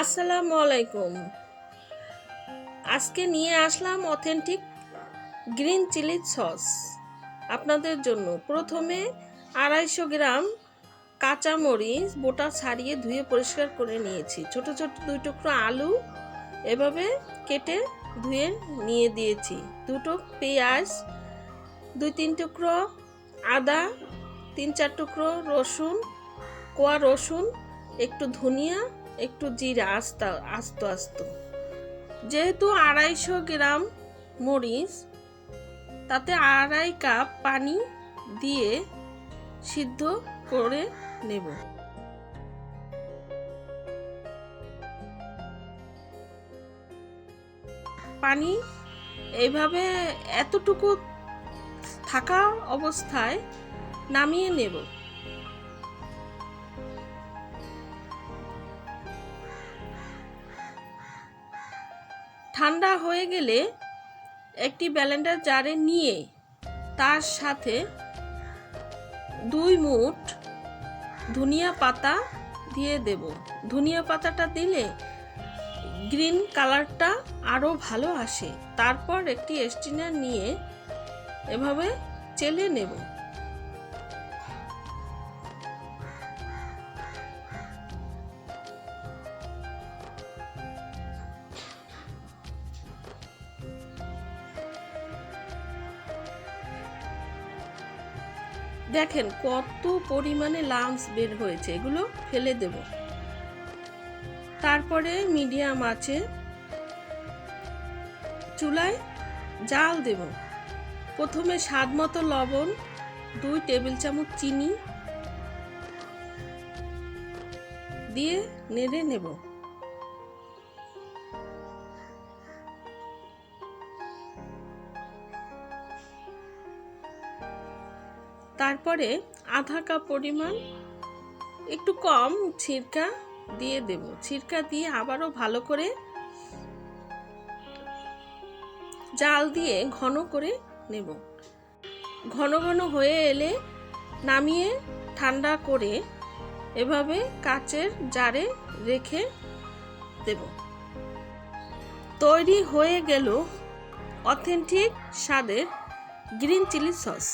আসসালামু আলাইকুম। আজকে নিয়ে আসলাম অথেন্টিক গ্রিন চিলি সস আপনাদের জন্য। প্রথমে 250 গ্রাম কাঁচামরিচ বোটা ছাড়িয়ে ধুয়ে পরিষ্কার করে নিয়েছি। ছোট ছোট 2 টুকরো আলু এভাবে কেটে ধুয়ে নিয়ে দিয়েছি। 2 পেঁয়াজ, 2-3 টুকরো আদা, 3-4 টুকরো রসুন, কোয়া রসুন, একটু ধনিয়া, একটু জিরা আস্ত। যেহেতু 250 গ্রাম মরিচ, তাতে 2.5 কাপ পানি দিয়ে সিদ্ধ করে নেব। পানি এইভাবে এতটুকু থাকা অবস্থায় নামিয়ে নেব। ঠান্ডা হয়ে গেলে একটি ব্লেন্ডার জারে নিয়ে তার সাথে 2 মুঠ ধনিয়া পাতা দিয়ে দেব। ধনিয়া পাতাটা দিলে গ্রিন কালারটা আরো ভালো আসে। তারপর একটি স্ট্রেনার নিয়ে এভাবে চেলে নেব। দেখেন কত পরিমাণে লাম্পস বের হয়েছে, এগুলো ফেলে দেব। তারপরে মিডিয়াম আঁচে চুলায় জাল দেব। প্রথমে স্বাদ মতো লবণ, 2 টেবিল চামচ চিনি দিয়ে নেড়ে নেব। তারপরে 1/2 কাপ পরিমাণ, একটু কম, সিরকা দিয়ে দেব। সিরকা দিয়ে আবারও ভালো করে জাল দিয়ে ঘন করে নেব। ঘন ঘন হয়ে এলে নামিয়ে ঠান্ডা করে এভাবে কাচের জারে রেখে দেব। তৈরি হয়ে গেল অথেন্টিক স্বাদের গ্রিন চিলি সস।